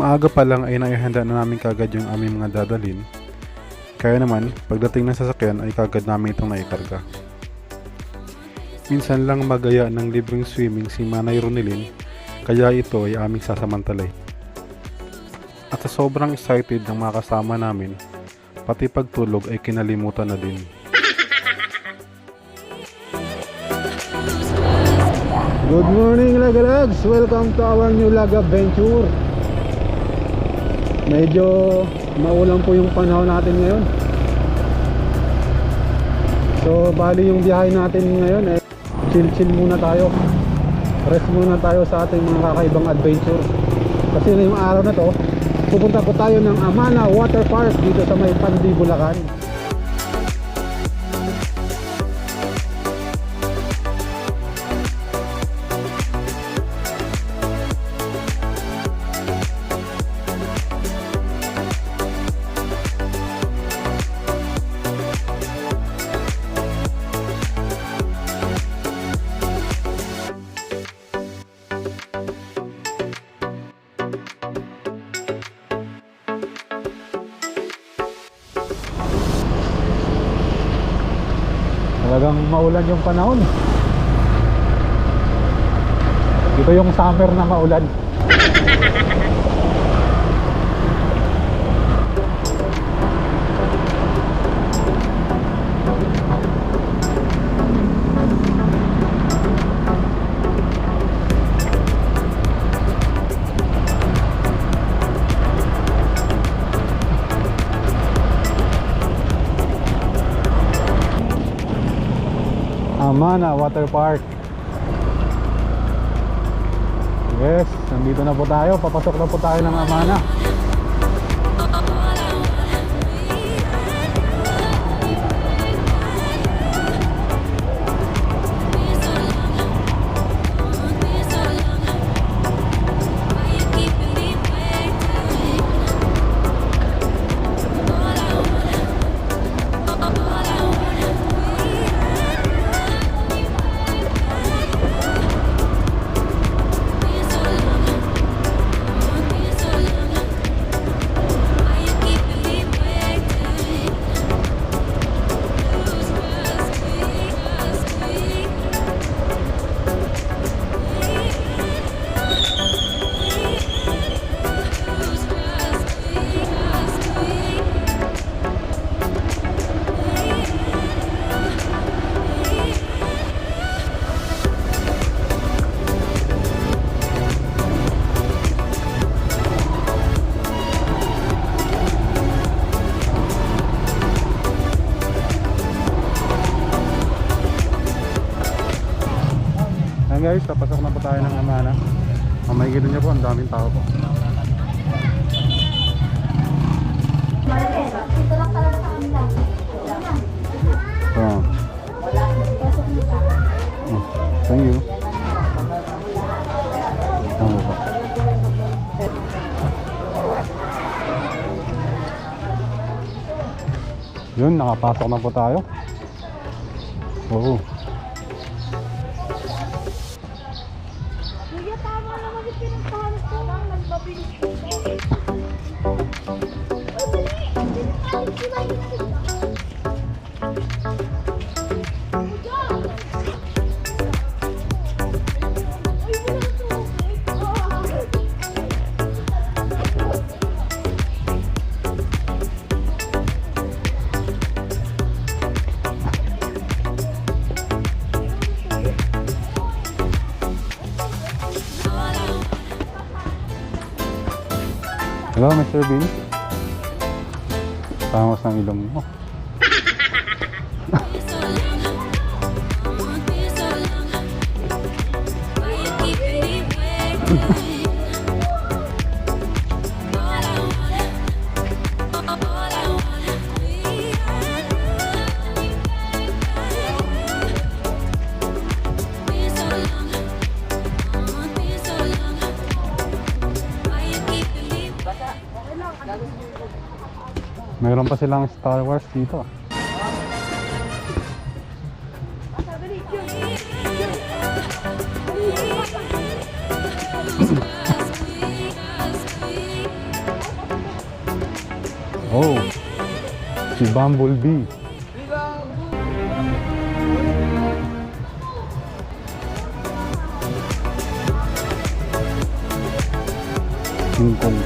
Maaga pa lang ay naihanda na namin kagad yung aming mga dadalhin. Kaya naman, pagdating ng sasakyan ay kagad namin itong naikarga. Minsan lang magaya ng libreng swimming si Manay Ronilin, kaya ito ay aming sasamantalay. At sa sobrang excited ng mga kasama namin, pati pagtulog ay kinalimutan na din. Good morning Lagalagz! Welcome to our new Lag Adventure. Medyo maulan po yung panahon natin ngayon. So bali yung biyahe natin ngayon eh, chill muna tayo. Rest muna tayo sa ating mga kakaibang adventure. Kasi ngayong araw na to, pupunta po tayo ng AMANA Waterpark dito sa may Pandi Bulacan. Talagang maulan yung panahon. Ito yung summer na maulan. AMANA Waterpark. Yes, nandito na po tayo. Papasok na po tayo ng AMANA. Ayan guys, papasok na po tayo ng AMANA. Makikita niyo po, ang daming tao po. Ito lang talaga sa kanila. Thank you. Yun, nakapasok na po tayo. Oo. Kuya, tama naman yung pinuntahan ko. Nagmabilis ko. Ay, dali! Pinuntahan sila yung Hello, Mr. Bean. Tangos ng ilong mo. Mayroon pa silang Star Wars dito. Oh, si Bumblebee. King Kong.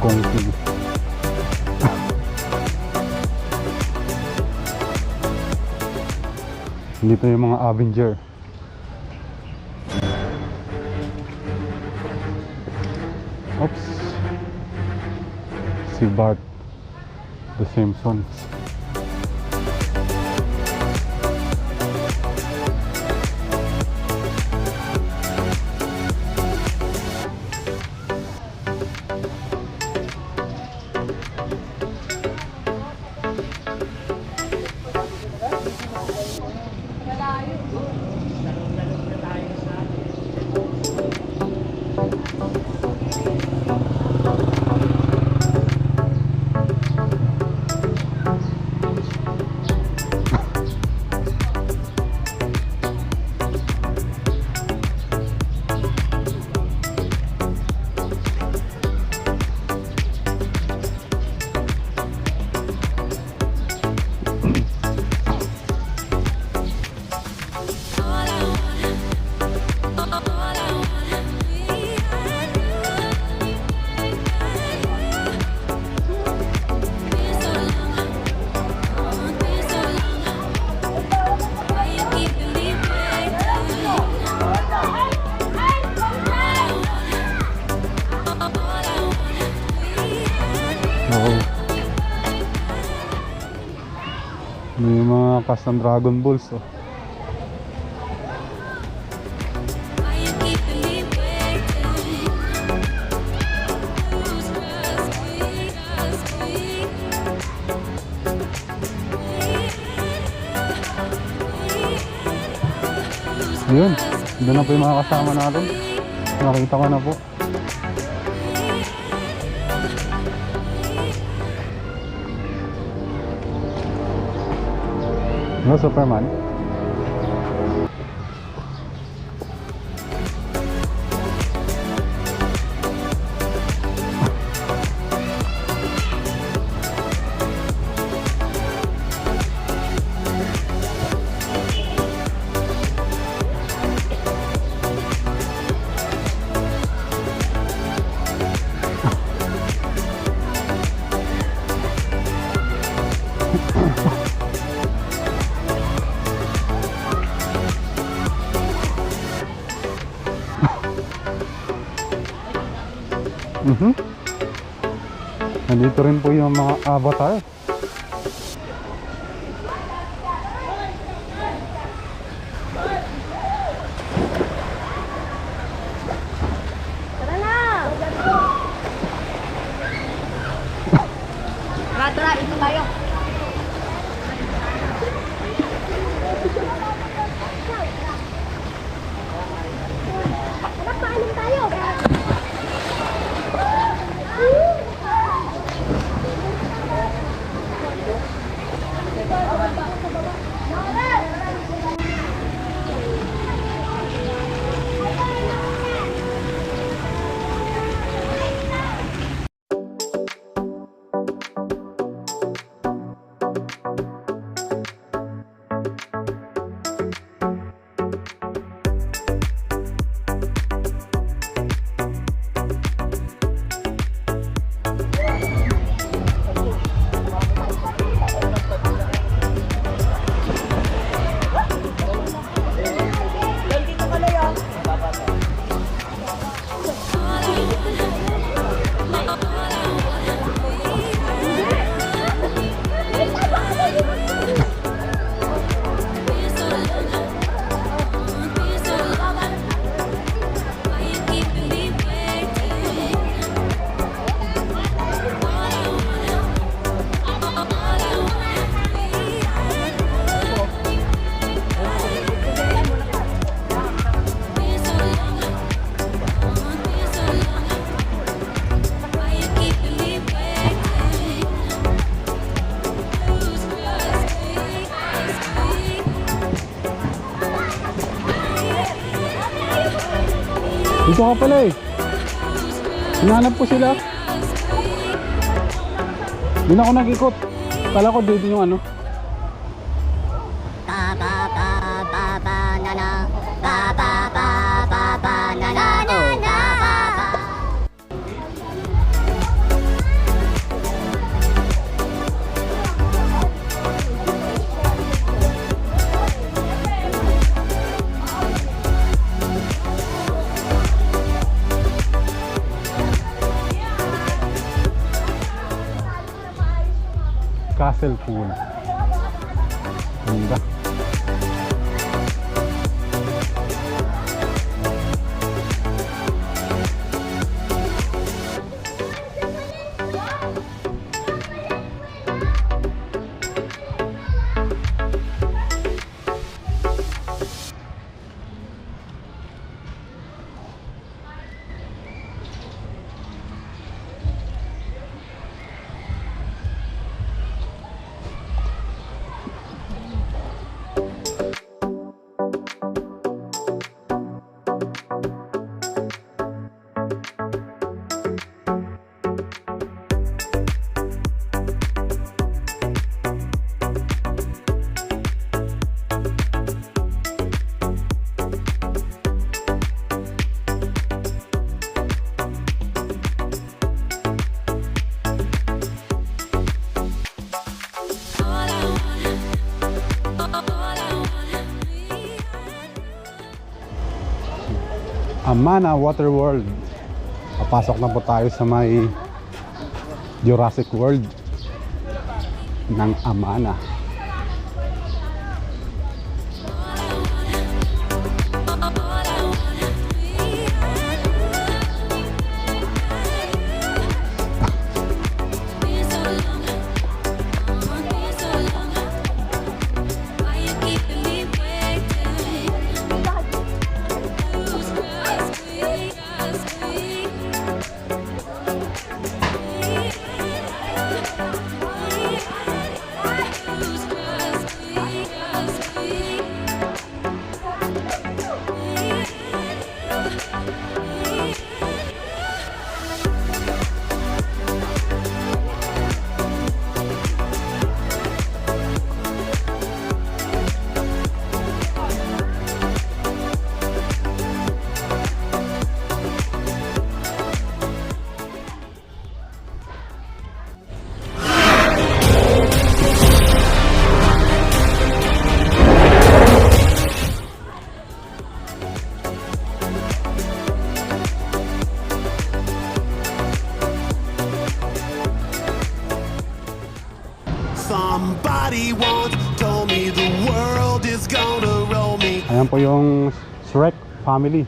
Kong King. Dito yung mga Avenger. Oops. Si Bart. The Simpsons. May mga custom Dragon Balls oh. Ayun, doon na po yung mga kasama natin. Nakita ko na po. No, Superman. Nandito rin po yung mga avatar. Tara na! Tara, ito tayo. Anak, paalim tayo. Dito ka pala eh. Hinanap ko sila. Hindi na ako nag-ikot. Kala ko dito yung ano. Castle Pool. Ganda. AMANA Waterworld. Papasok na po tayo sa may Jurassic World ng AMANA. Somebody once told me the world is gonna roll me. Ayan po yung Shrek family.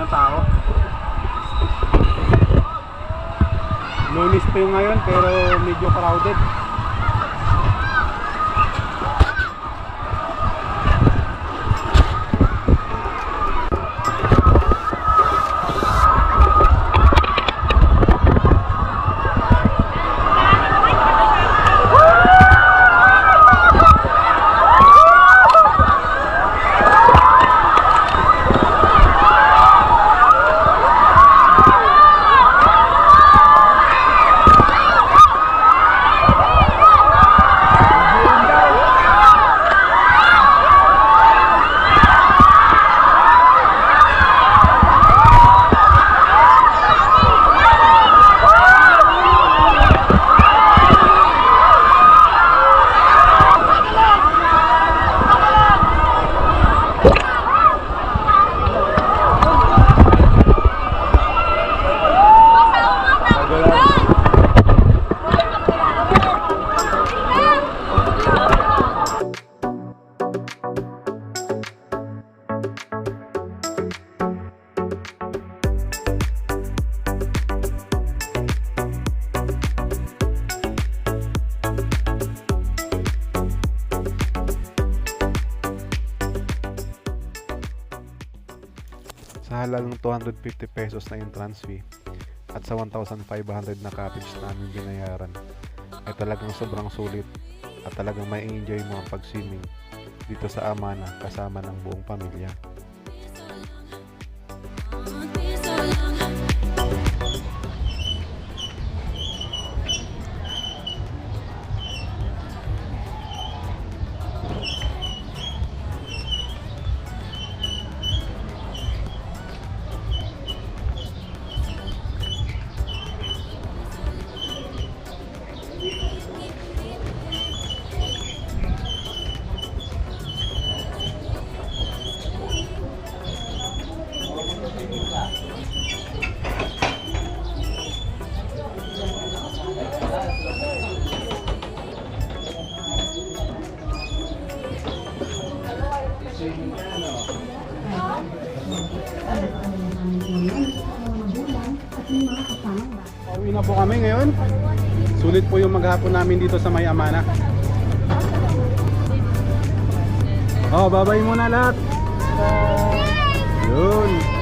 ng tao. Lunis pa yung ngayon pero medyo crowded. Sa halagang 250 pesos na entrance fee at sa 1,500 na cottage namin binayaran ay talagang sobrang sulit at talagang may enjoy mo ang pag-swimming dito sa Amana kasama ng buong pamilya. Pauwi na po kami ngayon. Sulit po yung maghapon namin dito sa may Amana. Oh, bye-bye muna lahat. Yun.